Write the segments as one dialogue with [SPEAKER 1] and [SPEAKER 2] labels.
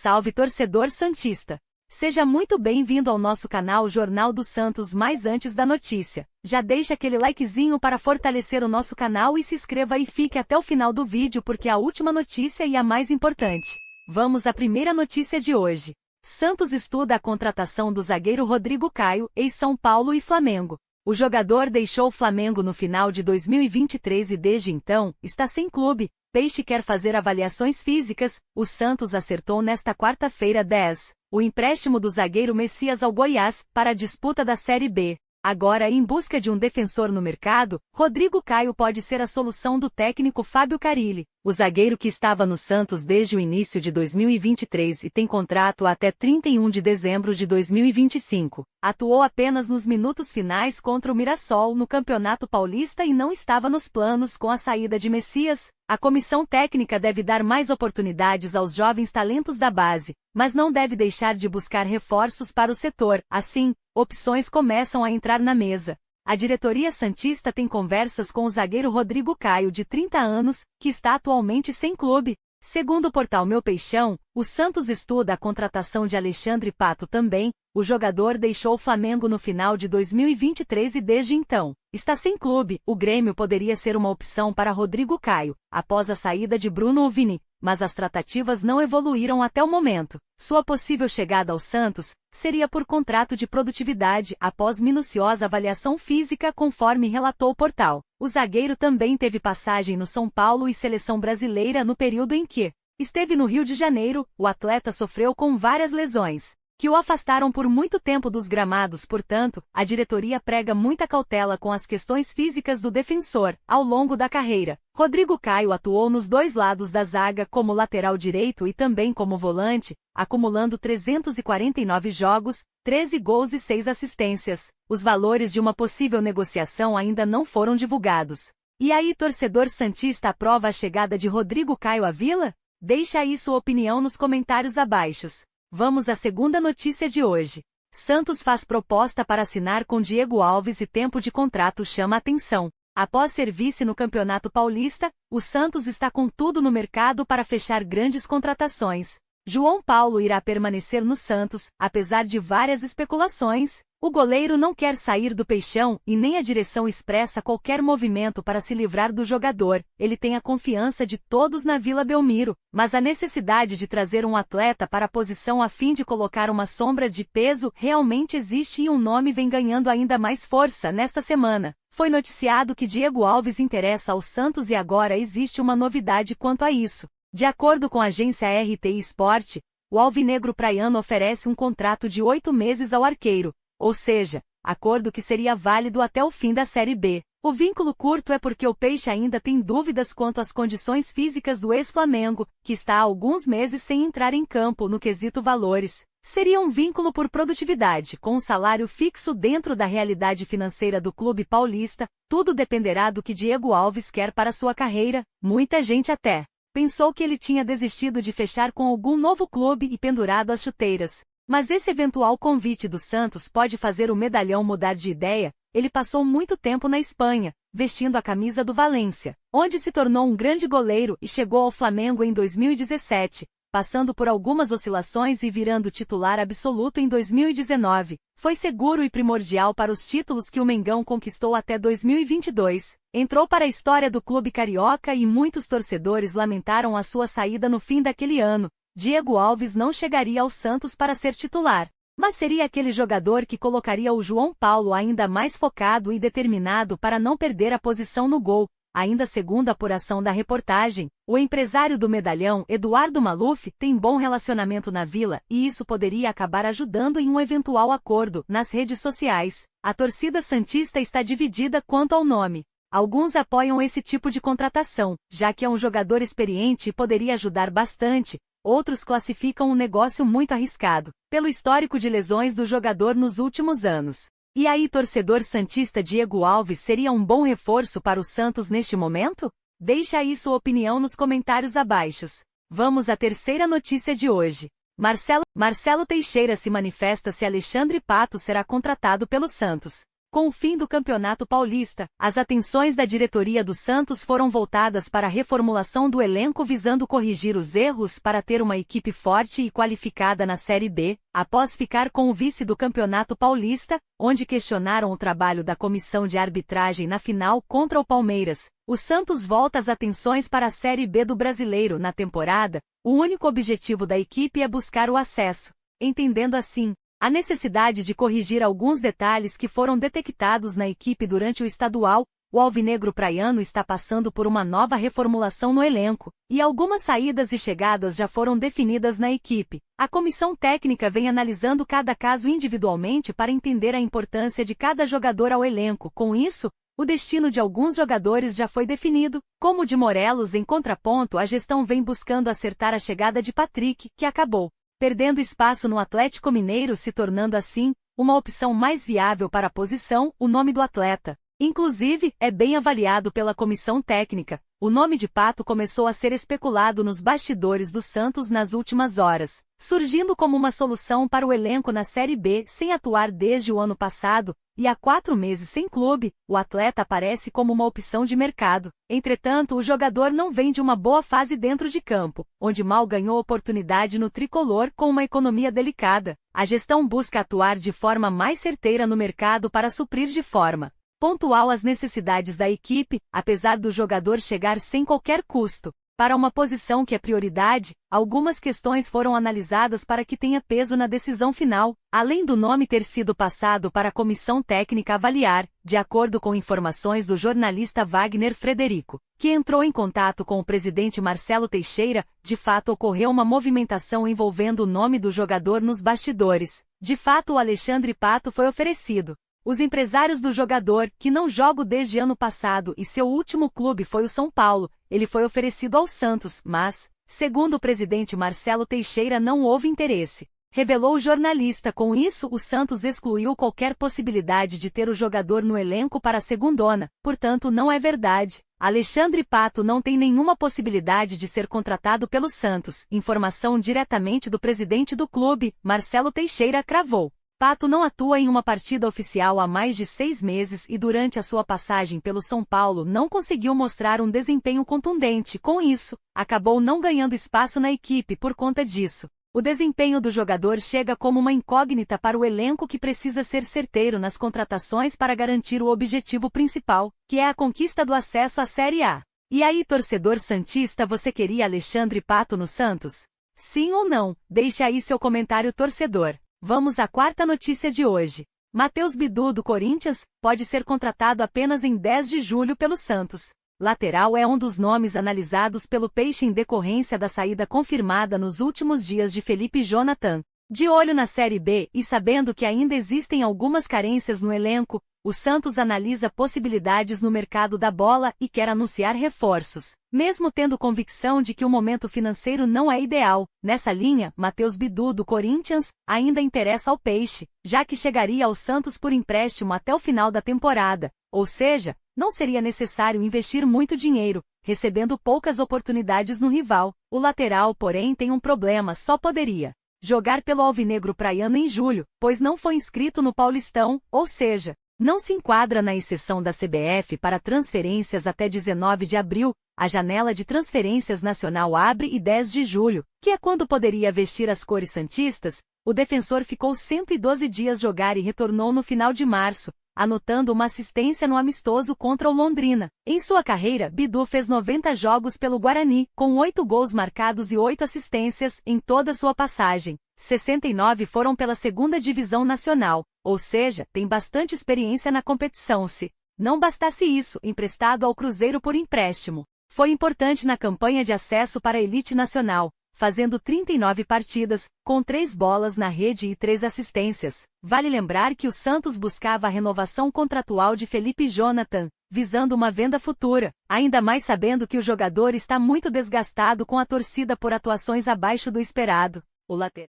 [SPEAKER 1] salve torcedor santista! Seja muito bem-vindo ao nosso canal Jornal do Santos. Mas antes da notícia, já deixa aquele likezinho para fortalecer o nosso canal e se inscreva e fique até o final do vídeo porque é a última notícia e a mais importante. Vamos à primeira notícia de hoje. Santos estuda a contratação do zagueiro Rodrigo Caio, ex-São Paulo e Flamengo. O jogador deixou o Flamengo no final de 2023 e desde então, está sem clube. Peixe quer fazer avaliações físicas. O Santos acertou nesta quarta-feira 10, o empréstimo do zagueiro Messias ao Goiás, para a disputa da Série B. Agora, em busca de um defensor no mercado, Rodrigo Caio pode ser a solução do técnico Fábio Carille. O zagueiro, que estava no Santos desde o início de 2023 e tem contrato até 31 de dezembro de 2025, atuou apenas nos minutos finais contra o Mirassol no Campeonato Paulista e não estava nos planos com a saída de Messias. A comissão técnica deve dar mais oportunidades aos jovens talentos da base, mas não deve deixar de buscar reforços para o setor. Assim, opções começam a entrar na mesa. A diretoria santista tem conversas com o zagueiro Rodrigo Caio, de 30 anos, que está atualmente sem clube. Segundo o portal Meu Peixão, o Santos estuda a contratação de Alexandre Pato também. O jogador deixou o Flamengo no final de 2023 e desde então está sem clube. O Grêmio poderia ser uma opção para Rodrigo Caio, após a saída de Bruno Vini, mas as tratativas não evoluíram até o momento. Sua possível chegada ao Santos seria por contrato de produtividade após minuciosa avaliação física, conforme relatou o portal. O zagueiro também teve passagem no São Paulo e seleção brasileira no período em que esteve no Rio de Janeiro. O atleta sofreu com várias lesões que o afastaram por muito tempo dos gramados. Portanto, a diretoria prega muita cautela com as questões físicas do defensor ao longo da carreira. Rodrigo Caio atuou nos dois lados da zaga, como lateral direito e também como volante, acumulando 349 jogos, 13 gols e 6 assistências. Os valores de uma possível negociação ainda não foram divulgados. E aí, torcedor santista, aprova a chegada de Rodrigo Caio à Vila? Deixa aí sua opinião nos comentários abaixo. Vamos à segunda notícia de hoje. Santos faz proposta para assinar com Diego Alves e tempo de contrato chama atenção. Após ser vice no Campeonato Paulista, o Santos está com tudo no mercado para fechar grandes contratações. João Paulo irá permanecer no Santos, apesar de várias especulações. O goleiro não quer sair do Peixão e nem a direção expressa qualquer movimento para se livrar do jogador. Ele tem a confiança de todos na Vila Belmiro, mas a necessidade de trazer um atleta para a posição a fim de colocar uma sombra de peso realmente existe e um nome vem ganhando ainda mais força. Nesta semana, foi noticiado que Diego Alves interessa ao Santos e agora existe uma novidade quanto a isso. De acordo com a agência RTI Sport, o alvinegro praiano oferece um contrato de 8 meses ao arqueiro, ou seja, acordo que seria válido até o fim da Série B. O vínculo curto é porque o Peixe ainda tem dúvidas quanto às condições físicas do ex-Flamengo, que está há alguns meses sem entrar em campo no quesito valores. Seria um vínculo por produtividade, com um salário fixo dentro da realidade financeira do clube paulista. Tudo dependerá do que Diego Alves quer para sua carreira. Muita gente até pensou que ele tinha desistido de fechar com algum novo clube e pendurado as chuteiras. Mas esse eventual convite do Santos pode fazer o medalhão mudar de ideia. Ele passou muito tempo na Espanha, vestindo a camisa do Valência, onde se tornou um grande goleiro e chegou ao Flamengo em 2017, passando por algumas oscilações e virando titular absoluto em 2019. Foi seguro e primordial para os títulos que o Mengão conquistou até 2022. Entrou para a história do clube carioca e muitos torcedores lamentaram a sua saída no fim daquele ano. Diego Alves não chegaria ao Santos para ser titular, mas seria aquele jogador que colocaria o João Paulo ainda mais focado e determinado para não perder a posição no gol. Ainda segundo a apuração da reportagem, o empresário do medalhão, Eduardo Maluf, tem bom relacionamento na Vila e isso poderia acabar ajudando em um eventual acordo. Nas redes sociais, a torcida santista está dividida quanto ao nome. Alguns apoiam esse tipo de contratação, já que é um jogador experiente e poderia ajudar bastante. Outros classificam um negócio muito arriscado, pelo histórico de lesões do jogador nos últimos anos. E aí, torcedor santista, Diego Alves seria um bom reforço para o Santos neste momento? Deixa aí sua opinião nos comentários abaixo. Vamos à terceira notícia de hoje. Marcelo Teixeira se manifesta se Alexandre Pato será contratado pelo Santos. Com o fim do Campeonato Paulista, as atenções da diretoria do Santos foram voltadas para a reformulação do elenco visando corrigir os erros para ter uma equipe forte e qualificada na Série B, após ficar com o vice do Campeonato Paulista, onde questionaram o trabalho da comissão de arbitragem na final contra o Palmeiras. O Santos volta as atenções para a Série B do Brasileiro na temporada. O único objetivo da equipe é buscar o acesso, entendendo assim a necessidade de corrigir alguns detalhes que foram detectados na equipe durante o estadual. O alvinegro praiano está passando por uma nova reformulação no elenco, e algumas saídas e chegadas já foram definidas na equipe. A comissão técnica vem analisando cada caso individualmente para entender a importância de cada jogador ao elenco. Com isso, o destino de alguns jogadores já foi definido, como o de Morelos. Em contraponto, a gestão vem buscando acertar a chegada de Patrick, que acabou perdendo espaço no Atlético Mineiro, se tornando assim uma opção mais viável para a posição. O nome do atleta, inclusive, é bem avaliado pela comissão técnica. O nome de Pato começou a ser especulado nos bastidores do Santos nas últimas horas, surgindo como uma solução para o elenco na Série B. Sem atuar desde o ano passado, e há 4 meses sem clube, o atleta aparece como uma opção de mercado. Entretanto, o jogador não vem de uma boa fase dentro de campo, onde mal ganhou oportunidade no tricolor com uma economia delicada. A gestão busca atuar de forma mais certeira no mercado para suprir de forma pontual as necessidades da equipe, apesar do jogador chegar sem qualquer custo. Para uma posição que é prioridade, algumas questões foram analisadas para que tenha peso na decisão final, além do nome ter sido passado para a comissão técnica avaliar, de acordo com informações do jornalista Wagner Frederico, que entrou em contato com o presidente Marcelo Teixeira. De fato ocorreu uma movimentação envolvendo o nome do jogador nos bastidores. De fato, o Alexandre Pato foi oferecido. Os empresários do jogador, que não joga desde ano passado e seu último clube foi o São Paulo, ele foi oferecido ao Santos, mas, segundo o presidente Marcelo Teixeira, não houve interesse, revelou o jornalista. Com isso, o Santos excluiu qualquer possibilidade de ter o jogador no elenco para a segundona, portanto não é verdade. Alexandre Pato não tem nenhuma possibilidade de ser contratado pelo Santos. Informação diretamente do presidente do clube, Marcelo Teixeira, cravou. Pato não atua em uma partida oficial há mais de 6 meses e durante a sua passagem pelo São Paulo não conseguiu mostrar um desempenho contundente. Com isso, acabou não ganhando espaço na equipe. Por conta disso, o desempenho do jogador chega como uma incógnita para o elenco, que precisa ser certeiro nas contratações para garantir o objetivo principal, que é a conquista do acesso à Série A. E aí, torcedor santista, você queria Alexandre Pato no Santos? Sim ou não? Deixe aí seu comentário, torcedor. Vamos à quarta notícia de hoje. Matheus Bidu, do Corinthians, pode ser contratado apenas em 10 de julho pelo Santos. Lateral é um dos nomes analisados pelo Peixe em decorrência da saída confirmada nos últimos dias de Felipe Jonathan. De olho na Série B e sabendo que ainda existem algumas carências no elenco, o Santos analisa possibilidades no mercado da bola e quer anunciar reforços, mesmo tendo convicção de que o momento financeiro não é ideal. Nessa linha, Matheus Bidu, do Corinthians, ainda interessa ao Peixe, já que chegaria ao Santos por empréstimo até o final da temporada, ou seja, não seria necessário investir muito dinheiro, recebendo poucas oportunidades no rival. O lateral, porém, tem um problema: só poderia jogar pelo alvinegro praiano em julho, pois não foi inscrito no Paulistão, ou seja, não se enquadra na exceção da CBF para transferências até 19 de abril, a janela de transferências nacional abre e 10 de julho, que é quando poderia vestir as cores santistas. O defensor ficou 112 dias jogar e retornou no final de março, anotando uma assistência no amistoso contra o Londrina. Em sua carreira, Bidu fez 90 jogos pelo Guarani, com 8 gols marcados e 8 assistências em toda sua passagem. 69 foram pela segunda divisão nacional, ou seja, tem bastante experiência na competição. Se não bastasse isso, emprestado ao Cruzeiro por empréstimo, foi importante na campanha de acesso para a elite nacional, fazendo 39 partidas, com 3 bolas na rede e 3 assistências. Vale lembrar que o Santos buscava a renovação contratual de Felipe Jonathan, visando uma venda futura, ainda mais sabendo que o jogador está muito desgastado com a torcida por atuações abaixo do esperado.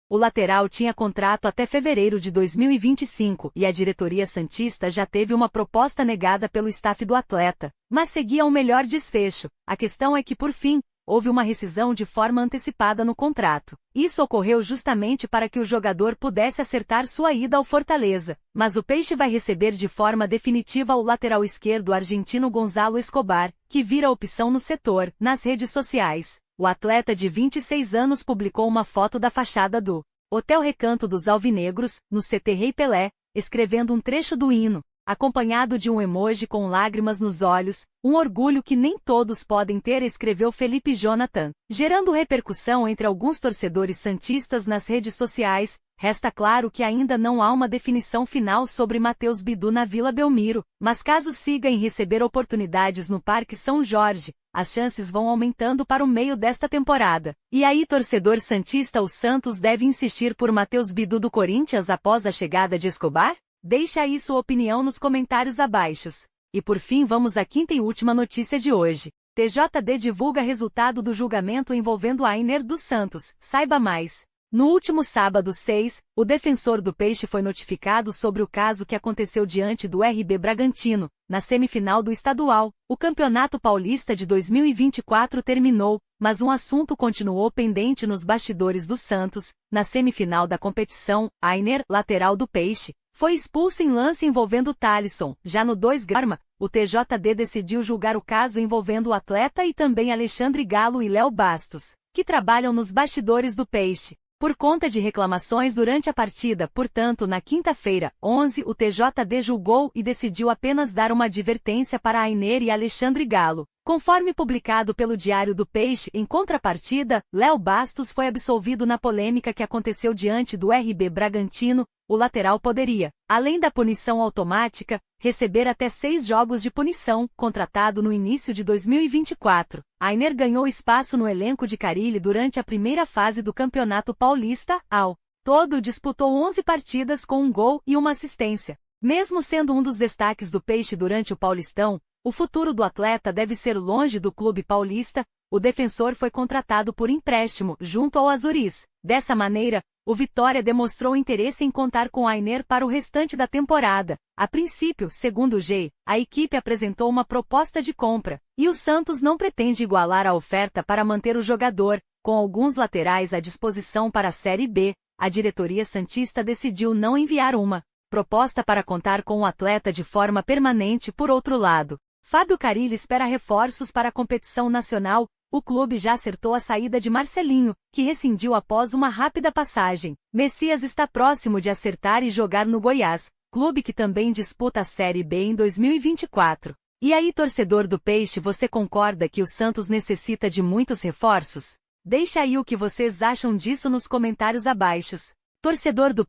[SPEAKER 1] O lateral tinha contrato até fevereiro de 2025 e a diretoria santista já teve uma proposta negada pelo staff do atleta, mas seguia um melhor desfecho. A questão é que, por fim, houve uma rescisão de forma antecipada no contrato. Isso ocorreu justamente para que o jogador pudesse acertar sua ida ao Fortaleza. Mas o Peixe vai receber de forma definitiva o lateral esquerdo argentino Gonzalo Escobar, que vira opção no setor. Nas redes sociais, o atleta de 26 anos publicou uma foto da fachada do Hotel Recanto dos Alvinegros, no CT Rei Pelé, escrevendo um trecho do hino, acompanhado de um emoji com lágrimas nos olhos, um orgulho que nem todos podem ter, escreveu Felipe Jonathan. Gerando repercussão entre alguns torcedores santistas nas redes sociais, resta claro que ainda não há uma definição final sobre Matheus Bidu na Vila Belmiro, mas caso siga em receber oportunidades no Parque São Jorge, as chances vão aumentando para o meio desta temporada. E aí, torcedor santista, o Santos deve insistir por Matheus Bidu do Corinthians após a chegada de Escobar? Deixa aí sua opinião nos comentários abaixo. E por fim, vamos à quinta e última notícia de hoje. TJD divulga resultado do julgamento envolvendo Ainer dos Santos. Saiba mais. No último sábado 6, o defensor do Peixe foi notificado sobre o caso que aconteceu diante do RB Bragantino, na semifinal do estadual. O Campeonato Paulista de 2024 terminou, mas um assunto continuou pendente nos bastidores do Santos. Na semifinal da competição, Ainer, lateral do Peixe, foi expulso em lance envolvendo Thalisson. Já no 2-Grama, o TJD decidiu julgar o caso envolvendo o atleta e também Alexandre Galo e Léo Bastos, que trabalham nos bastidores do Peixe. Por conta de reclamações durante a partida, portanto, na quinta-feira, 11, o TJD julgou e decidiu apenas dar uma advertência para Ainer e Alexandre Galo. Conforme publicado pelo Diário do Peixe, em contrapartida, Léo Bastos foi absolvido na polêmica que aconteceu diante do RB Bragantino. O lateral poderia, além da punição automática, receber até 6 jogos de punição, contratado no início de 2024. Ainer ganhou espaço no elenco de Carille durante a primeira fase do Campeonato Paulista. Ao todo, disputou 11 partidas com um gol e uma assistência. Mesmo sendo um dos destaques do Peixe durante o Paulistão, o futuro do atleta deve ser longe do clube paulista. O defensor foi contratado por empréstimo, junto ao Azuris. Dessa maneira, o Vitória demonstrou interesse em contar com Ainer para o restante da temporada. A princípio, segundo o G, a equipe apresentou uma proposta de compra, e o Santos não pretende igualar a oferta para manter o jogador. Com alguns laterais à disposição para a Série B, a diretoria santista decidiu não enviar uma proposta para contar com o atleta de forma permanente. Por outro lado, Fábio Carille espera reforços para a competição nacional. O clube já acertou a saída de Marcelinho, que rescindiu após uma rápida passagem. Messias está próximo de acertar e jogar no Goiás, clube que também disputa a Série B em 2024. E aí, torcedor do Peixe, você concorda que o Santos necessita de muitos reforços? Deixa aí o que vocês acham disso nos comentários abaixo. Torcedor do